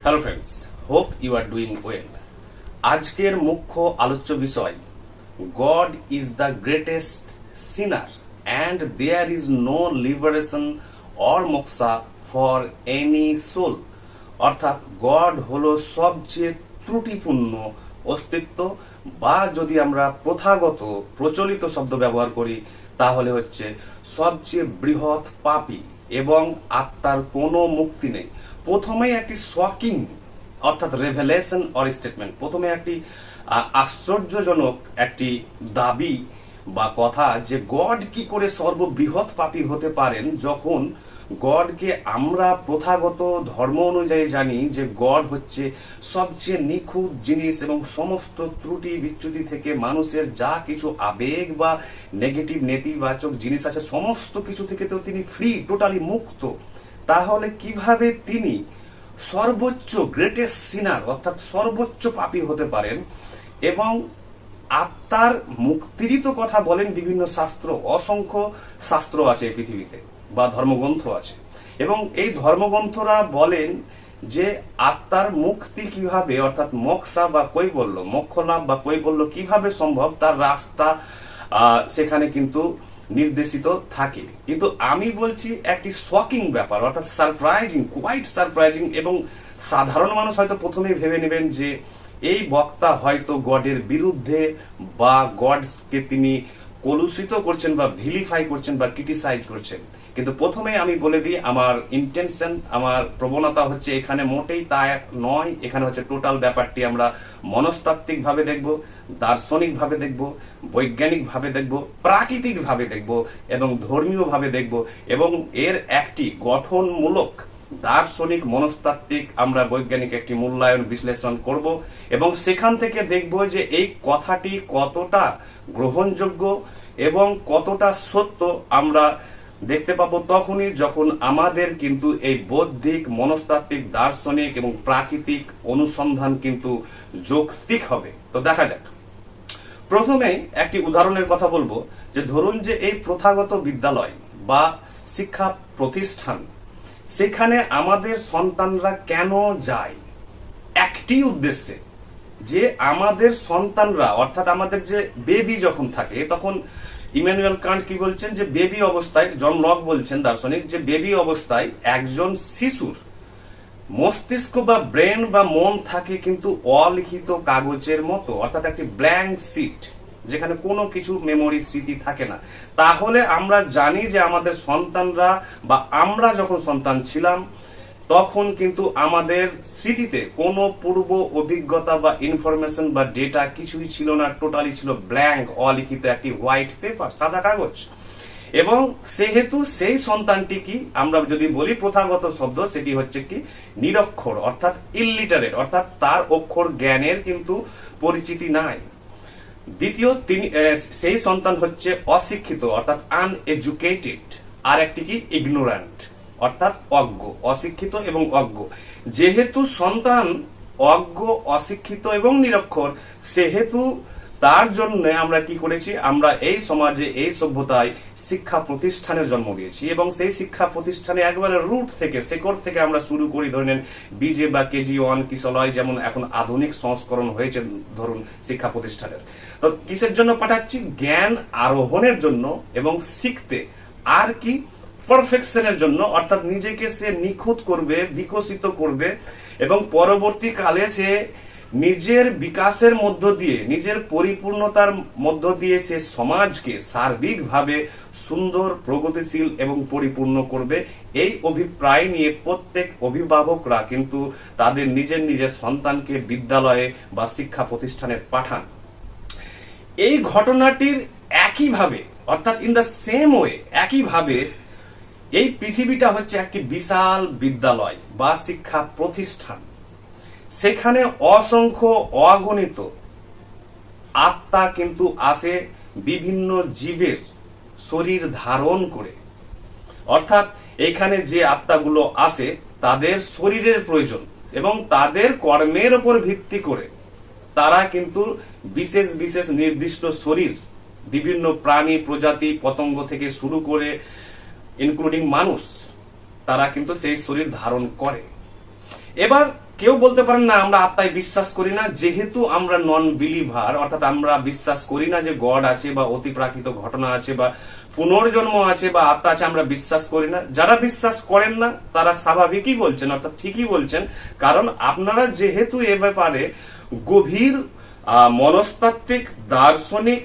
Hello friends, hope you are doing well. আজকের মুখ্য আলোচ্য বিষয়, God is the greatest sinner and there is no liberation or moksha for any soul. অর্থাৎ God হলো সবচেয়ে ত্রুটিপূর্ণ অস্তিত্ব, বা যদি আমরা প্রথাগত প্রচলিত শব্দ ব্যবহার করি তাহলে হচ্ছে সবচেয়ে বৃহৎ পাপী, এবং আত্মার কোনো মুক্তি নেই। প্রথমেই একটি শকিং অর্থাৎ রেভেলেশন অর স্টেটমেন্ট, প্রথমে একটি আশ্চর্যজনক একটি দাবি বা কথা যে গড কি করে সর্ববৃহৎ পাপী হতে পারেন, যখন গডকে আমরা প্রথাগত ধর্ম অনুযায়ী জানি যে গড হচ্ছে সবচেয়ে নিখুঁত জিনিস, এবং সমস্ত ত্রুটি বিচ্যুতি থেকে মানুষের যা কিছু আবেগ বা নেগেটিভ নেতিবাচক জিনিস আছে সমস্ত কিছু থেকে তো তিনি ফ্রি, টোটালি মুক্ত। তাহলে কিভাবে তিনি সর্বোচ্চ গ্রেটেস্ট সিনার অর্থাৎ সর্বোচ্চ পাপী হতে পারেন? এবং আত্মার মুক্তিরই তো কথা বলেন বিভিন্ন শাস্ত্র, অসংখ্য শাস্ত্র আছে এই পৃথিবীতে বা ধর্মগ্রন্থ আছে, এবং এই ধর্মগ্রন্থরা বলেন যে আত্মার মুক্তি কিভাবে অর্থাৎ মোক্ষা বা কৈবল্য, মোক্ষ লাভ বা কৈবল্য কিভাবে সম্ভব তার রাস্তা সেখানে কিন্তু নির্দেশিত থাকে। কিন্তু আমি বলছি একটি শকিং ব্যাপার, অর্থাৎ সারপ্রাইজিং, কোয়াইট সারপ্রাইজিং, এবং সাধারণ মানুষ হয়তো প্রথমেই ভেবে নেবেন যে এই বক্তা হয়তো গডের বিরুদ্ধে বা গডকে তিনি কলুষিত করছেন বা ভিলিফাই করছেন বা ক্রিটিসাইজ করছেন। কিন্তু প্রথমে আমি বলে দিই, আমার ইন্টেনশন, আমার প্রবণতা হচ্ছে এখানে মোটেই তা নয়। এখানে হচ্ছে টোটাল ব্যাপারটি আমরা মনস্তাত্ত্বিক ভাবে দেখব, দার্শনিক ভাবে দেখব, বৈজ্ঞানিক ভাবে দেখব, প্রাকৃতিক ভাবে দেখব এবং ধর্মীয় ভাবে দেখব, এবং এর একটি গঠনমূলক দার্শনিক মনস্তাত্ত্বিক আমরা বৈজ্ঞানিক একটি মূল্যায়ন বিশ্লেষণ করব, এবং সেখান থেকে দেখব যে এই কথাটি কতটা গ্রহণযোগ্য এবং কতটা সত্য আমরা দেখতে পাবো তখনই যখন আমাদের কিন্তু এই বৌদ্ধিক, মনস্তাত্ত্বিক, দার্শনিক এবং প্রাকৃতিক অনুসন্ধান কিন্তু যৌক্তিক হবে। তো দেখা যাক। প্রথমে একটি উদাহরণের কথা বলবো, যে ধরুন যে এই প্রথাগত বিদ্যালয় বা শিক্ষা প্রতিষ্ঠান, সেখানে আমাদের সন্তানরা কেন যায়? একটি উদ্দেশ্যে, যে আমাদের সন্তানরা অর্থাৎ আমাদের যে বেবি যখন থাকে, তখন ইমানুয়েল কান্ট কি বলছেন যে বেবি অবস্থায়, জন লক বলছেন দার্শনিক, যে বেবি অবস্থায় একজন শিশুর মস্তিষ্ক বা ব্রেন বা মন থাকে কিন্তু অলিখিত কাগজের মতো, অর্থাৎ একটি ব্ল্যাঙ্ক শিট, যেখানে কোনো কিছু মেমোরি, স্মৃতি থাকে না। তাহলে আমরা জানি যে আমাদের সন্তানরা বা আমরা যখন সন্তান ছিলাম তখন কিন্তু আমাদের স্মৃতিতে কোনো পূর্ব অভিজ্ঞতা বা ইনফরমেশন বা ডেটা কিছুই ছিল না, টোটালি ছিল ব্ল্যাঙ্ক, অলিখিত একটি হোয়াইট পেপার, সাদা কাগজ। এবং সেহেতু সেই সন্তানটি কি আমরা যদি বলি প্রথাগত শব্দ, সেটি হচ্ছে কি নিরক্ষর, অর্থাৎ ইলিটারেট, অর্থাৎ তার অক্ষর জ্ঞানের কিন্তু পরিচিতি নাই। দ্বিতীয়, তিনি সেই সন্তান হচ্ছে অশিক্ষিত, অর্থাৎ আনএডুকেটেড। আর একটি কি ইগনোরেন্ট, অর্থাৎ অজ্ঞ, অশিক্ষিত এবং অজ্ঞ। যেহেতু সন্তান অজ্ঞ, অশিক্ষিত এবং নিরক্ষর, সেহেতু তার জন্য আমরা কি করেছি, আমরা এই সমাজে, এই সভ্যতায় শিক্ষা প্রতিষ্ঠানের জন্ম দিয়েছি, এবং সেই শিক্ষা প্রতিষ্ঠানে একবারে রুট থেকে, শেকড় থেকে আমরা শুরু করি। ধরেন বিজে বা KG1 কিশলয়, যেমন এখন আধুনিক সংস্করণ হয়েছে ধরুন শিক্ষা প্রতিষ্ঠানের। তো কিসের জন্য পাঠাচ্ছি? জ্ঞান আরোহণের জন্য এবং শিখতে, আর কি পারফেকশনের জন্য, অর্থাৎ নিজেকে সে নিখুঁত করবে, বিকশিত করবে, এবং পরবর্তীকালে সে নিজের বিকাশের মধ্য দিয়ে, নিজের পরিপূর্ণতার মধ্য দিয়ে সে সমাজকে সার্বিকভাবে সুন্দর, প্রগতিশীল এবং পরিপূর্ণ করবে। এই অভিপ্রায় নিয়ে প্রত্যেক অভিভাবকরা কিন্তু তাদের নিজের নিজের সন্তানকে বিদ্যালয়ে বা শিক্ষা প্রতিষ্ঠানে পাঠান। এই ঘটনাটির একইভাবে, অর্থাৎ ইন দ্য সেম ওয়ে, একইভাবে এই পৃথিবীটা হচ্ছে একটি বিশাল বিদ্যালয় বা শিক্ষা প্রতিষ্ঠান। সেখানে অসংখ্য অগণিত আত্মা কিন্তু আসে বিভিন্ন জীবের শরীর ধারণ করে, অর্থাৎ এখানে যে আত্মাগুলো আসে তাদের শরীরের প্রয়োজন, এবং তাদের কর্মের উপর ভিত্তি করে তারা কিন্তু বিশেষ বিশেষ নির্দিষ্ট শরীর, বিভিন্ন প্রাণী প্রজাতি, পতঙ্গ থেকে শুরু করে ইনক্লুডিং মানুষ, তারা কিন্তু সেই শরীর ধারণ করে। এবার কেউ বলতে পারেন না আমরা আত্মায় বিশ্বাস করি না, যেহেতু আমরা নন বিলিভার, অর্থাৎ আমরা বিশ্বাস করি না যে গড আছে বা অতিপ্রাকৃত ঘটনা আছে বা পুনর্জন্ম আছে বা আত্মা আছে, আমরা বিশ্বাস করি না। যারা বিশ্বাস করেন না তারা স্বাভাবিকই বলছেন, অর্থাৎ ঠিকই বলছেন, কারণ আপনারা যেহেতু এ ব্যাপারে গভীর মনস্তাত্ত্বিক, দার্শনিক,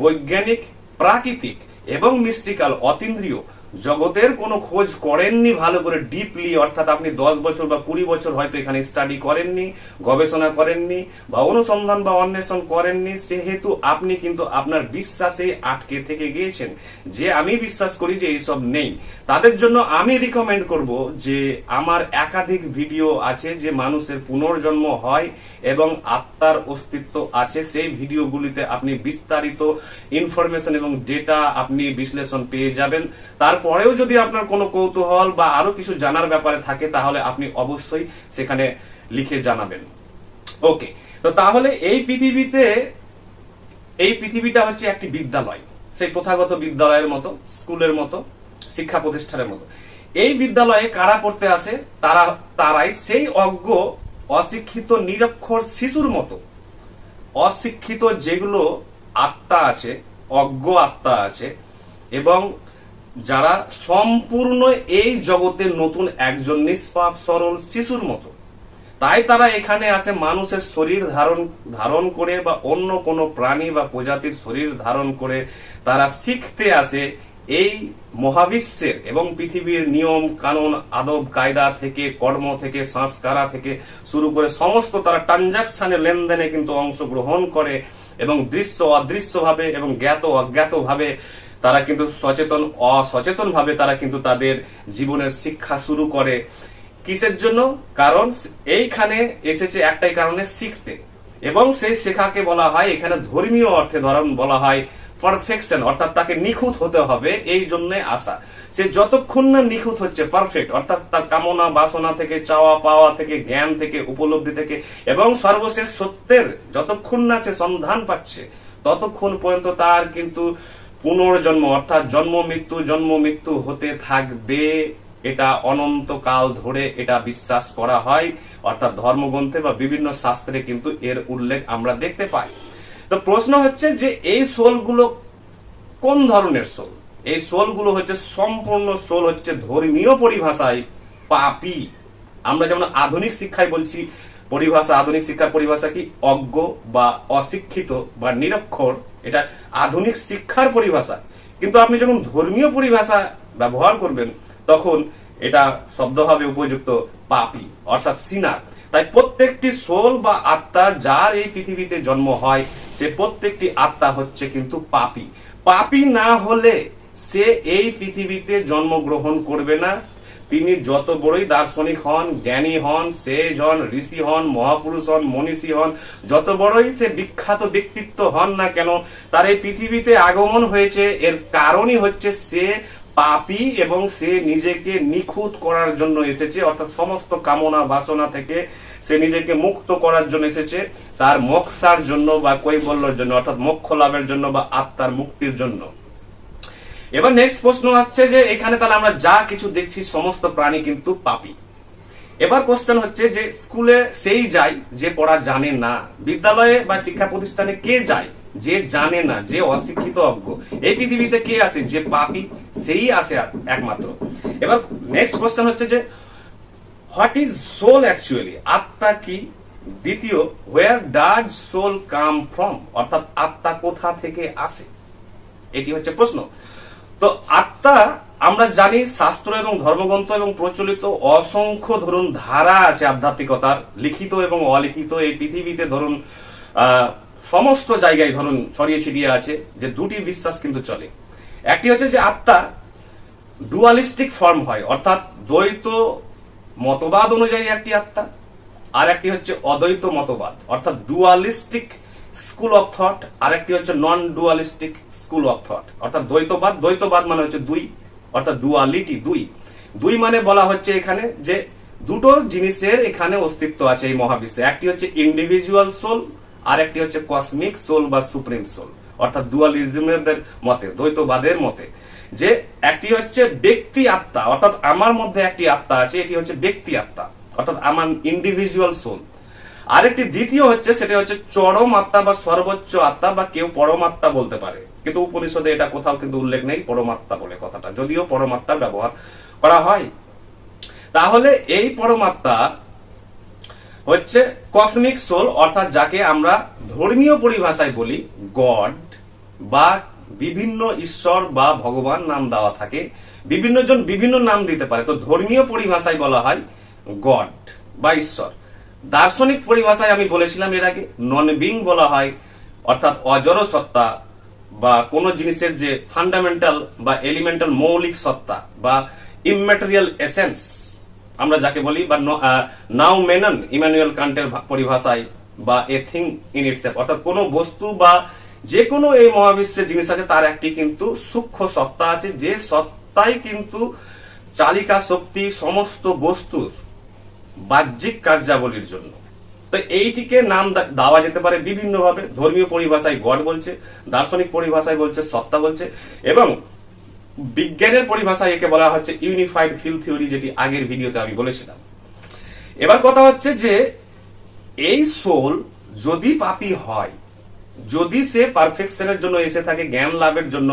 বৈজ্ঞানিক, প্রাকৃতিক এবং মিস্টিক্যাল অতীন্দ্রিয় জগতের কোনো খোঁজ করেননি ভালো করে ডিপলি, অর্থাৎ আপনি 10 বছর বা 20 বছর হয়তো এখানে স্টাডি করেননি, গবেষণা করেননি বা অনুসন্ধান বা অন্বেষণ করেননি, সেহেতু আপনি কিন্তু আপনার বিশ্বাসে আটকে থেকে গিয়েছেন যে আমি বিশ্বাস করি যে এইসব নেই। তাদের জন্য আমি রিকমেন্ড করব যে আমার একাধিক ভিডিও আছে যে মানুষের পুনর্জন্ম হয় এবং আত্মার অস্তিত্ব আছে, সেই ভিডিওগুলিতে আপনি বিস্তারিত ইনফরমেশন এবং ডেটা আপনি বিশ্লেষণ পেয়ে যাবেন। তারপরেও যদি আপনার কোনো কৌতূহল বা আরো কিছু জানার ব্যাপারে থাকে তাহলে আপনি অবশ্যই সেখানে লিখে জানাবেন। ওকে, তো তাহলে এই পৃথিবীটা হচ্ছে একটি বিদ্যালয়, সেই প্রথাগত বিদ্যালয়ের মতো, স্কুলের মতো, শিক্ষা প্রতিষ্ঠানের মতো। এই বিদ্যালয়ে কারা পড়তে আসে? তারাই সেই অজ্ঞ, অশিক্ষিত, নিরক্ষর শিশুর মতো। অশিক্ষিত যেগুলো আত্মা আছে, অজ্ঞ আত্মা আছে, এবং যারা সম্পূর্ণ এই জগতে নতুন একজন নিষ্পাপ সরল শিশুর মতো। তাই তারা এখানে আসে মানুষের শরীর ধারণ করে বা অন্য কোনো প্রাণী বা প্রজাতির শরীর ধারণ করে তারা শিখতে আসে এই মহাবিশ্বের এবং পৃথিবীর নিয়ম কানুন, আদব কায়দা থেকে, কর্ম থেকে, সংস্কার থেকে শুরু করে সমস্ত তারা ট্রানজাকশনে, লেনদেনে কিন্তু অংশগ্রহণ করে এবং দৃশ্য অদৃশ্য ভাবে এবং জ্ঞাত অজ্ঞাত ভাবে তারা কিন্তু সচেতন অসচেতন ভাবে তারা কিন্তু তাদের জীবনের শিক্ষা শুরু করে। কিসের জন্য? কারণ এইখানে এসেছে একটাই কারণে, শিখতে। এবং সেই শেখাকে বলা হয় এখানে ধর্মীয় অর্থে বলা হয় পারফেকশন, অর্থাৎ তাকে নিখুঁত হতে হবে, এই জন্য আসা। সে যতক্ষণ না নিখুঁত হচ্ছে, পারফেক্ট, অর্থাৎ তার কামনা বাসনা থেকে, চাওয়া পাওয়া থেকে, জ্ঞান থেকে, উপলব্ধি থেকে এবং সর্বশেষ সত্যের যতক্ষণ না সে সন্ধান পাচ্ছে ততক্ষণ পর্যন্ত তার কিন্তু পুনর্জন্ম, অর্থাৎ জন্ম মৃত্যু হতে থাকবে। এটা অনন্তকাল ধরে এটা বিশ্বাস করা হয়, অর্থাৎ ধর্মগ্রন্থে বা বিভিন্ন শাস্ত্রে কিন্তু এর উল্লেখ আমরা দেখতে পাই। তো প্রশ্ন হচ্ছে যে এই সোলগুলো কোন ধরনের সোল? এই সোলগুলো হচ্ছে সম্পূর্ণ সোল হচ্ছে ধর্মীয় পরিভাষায় পাপী। আমরা যেমন আধুনিক শিক্ষায় বলছি পরিভাষা, আধুনিক শিক্ষার পরিভাষা কি? অজ্ঞ বা অশিক্ষিত বা নিরক্ষর, এটা আধুনিক শিক্ষার পরিভাষা। কিন্তু আপনি যখন ধর্মীয় পরিভাষা ব্যবহার করবেন তখন এটা শব্দ হবে উপযুক্ত পাপী, অর্থাৎ সিনার। তাই প্রত্যেকটি সোল বা আত্মা যার এই পৃথিবীতে জন্ম হয় সে প্রত্যেকটি আত্মা হচ্ছে কিন্তু পাপী। পাপী না হলে সে এই পৃথিবীতে জন্মগ্রহণ করবে না। তিনি যত বড়ই দার্শনিক হন, জ্ঞানী হন, সেজ হন, ঋষি হন, মহাপুরুষ হন, মনীষী হন, যত বড়ই সে বিখ্যাত ব্যক্তিত্ব হন না কেন, তার এই পৃথিবীতে আগমন হয়েছে এর কারণই হচ্ছে সে পাপী এবং সে নিজেকে নিখুঁত করার জন্য এসেছে, অর্থাৎ সমস্ত কামনা বাসনা থেকে সে নিজেকে মুক্ত করার জন্য এসেছে, তার মোক্ষার জন্য বা কৈবল্যের জন্য, অর্থাৎ মোক্ষ লাভের জন্য বা আত্মার মুক্তির জন্য। এবার নেক্সট প্রশ্ন আসছে যে এখানে তাহলে আমরা যা কিছু দেখছি সমস্ত প্রাণী কিন্তু পাপী। এবার কোশ্চেন হচ্ছে যে স্কুলে সেই যায় যে পড়া জানে না, বিদ্যালয়ে বা শিক্ষা প্রতিষ্ঠানে কে যায় যে জানে না, যে অশিক্ষিত অজ্ঞ। এই পৃথিবীতে কে আসে? যে পাপী, সেই আসে একমাত্র। এবার নেক্সট কোশ্চেন হচ্ছে যে হোয়াট ইজ সোল অ্যাকচুয়ালি? আত্মা কি? দ্বিতীয়, where does soul come from, অর্থাৎ আত্মা কোথা থেকে আসে? এটি হচ্ছে প্রশ্ন। তো আত্মা আমরা জানি শাস্ত্র এবং ধর্মগ্রন্থ এবং প্রচলিত অসংখ্য ধরুন ধারা আছে আধ্যাত্মিকতার, লিখিত এবং অলিখিত এই পৃথিবীতে ধরুন সমস্ত জায়গায় ধরুন ছড়িয়ে ছিটিয়ে আছে, যে দুটি বিশ্বাস কিন্তু চলে। একটি হচ্ছে যে আত্মা ডুয়ালিস্টিক ফর্ম হয়, অর্থাৎ দ্বৈত মতবাদ অনুযায়ী একটি আত্মা, আর একটি হচ্ছে অদ্বৈত মতবাদ, অর্থাৎ ডুয়ালিস্টিক স্কুল অফ থট, আর একটি হচ্ছে নন ডুয়ালিস্টিক স্কুল অফ থট, অর্থাৎ দ্বৈতবাদ। দ্বৈতবাদ মানে হচ্ছে দুই, অর্থাৎ ডুয়ালিটি, দুই মানে বলা হচ্ছে এখানে যে দুটো জিনিসের এখানে অস্তিত্ব আছে এই মহাবিশ্বে। একটি হচ্ছে ইন্ডিভিজুয়াল সোল, আর একটি হচ্ছে কসমিক সোল বা সুপ্রিম সোল, অর্থাৎ ডুয়ালিজমের মতে, দ্বৈতবাদের মতে, যে একটি হচ্ছে ব্যক্তি আত্মা, অর্থাৎ আমার মধ্যে একটি আত্মা আছে, এটি হচ্ছে ব্যক্তি আত্মা, অর্থাৎ আমার ইন্ডিভিজুয়াল সোল। আরেকটি দ্বিতীয় হচ্ছে, সেটা হচ্ছে চরম আত্মা বা সর্বোচ্চ আত্মা, বা কেউ পরমাত্মা বলতে পারে, কিন্তু উপনিষদে এটা কোথাও কিন্তু উল্লেখ নেই পরমাত্মা বলে কথাটা, যদিও পরমাত্মার ব্যবহার করা হয়। তাহলে এই পরমাত্মা হচ্ছে কসমিক সোল, অর্থাৎ যাকে আমরা ধর্মীয় পরিভাষায় বলি গড, বা বিভিন্ন ঈশ্বর বা ভগবান নাম দেওয়া থাকে, বিভিন্ন জন বিভিন্ন নাম দিতে পারে। তো ধর্মীয় পরিভাষায় বলা হয় গড বা ঈশ্বর। দার্শনিক পরিভাষায় আমি বলেছিলাম এর আগে নন বিং বলা হয়, অর্থাৎ অজড় সত্তা, বা কোন জিনিসের যে ফান্ডামেন্টাল বা এলিমেন্টাল মৌলিক সত্তা, বা ইমম্যাটেরিয়াল এসেন্স আমরা যাকে বলি, বা নাও মেনন ইমানুয়েল কান্টের পরিভাষায়, বা এ থিং ইন ইটসেলফ, অর্থাৎ কোন বস্তু বা যে কোনো এই মহাবিশ্বের জিনিস আছে তার একটি কিন্তু সূক্ষ্ম সত্তা আছে, যে সত্তাই কিন্তু চালিকা শক্তি সমস্ত বস্তুর বাহ্যিক কার্যাবলীর জন্য। তো এইটিকে নাম দেওয়া যেতে পারে বিভিন্ন ভাবে। ধর্মীয় পরিভাষায় গড বলছে, দার্শনিক পরিভাষায় বলছে সত্তা বলছে, এবং বিজ্ঞানের পরিভাষায় একে বলা হচ্ছে ইউনিফাইড ফিল্ড থিওরি, যেটি আগের ভিডিওতে আমি বলেছিলাম। এবার কথা হচ্ছে যে এই সোল যদি পাপী হয়, যদি সে পারফেকশনের জন্য এসে থাকে, জ্ঞান লাভের জন্য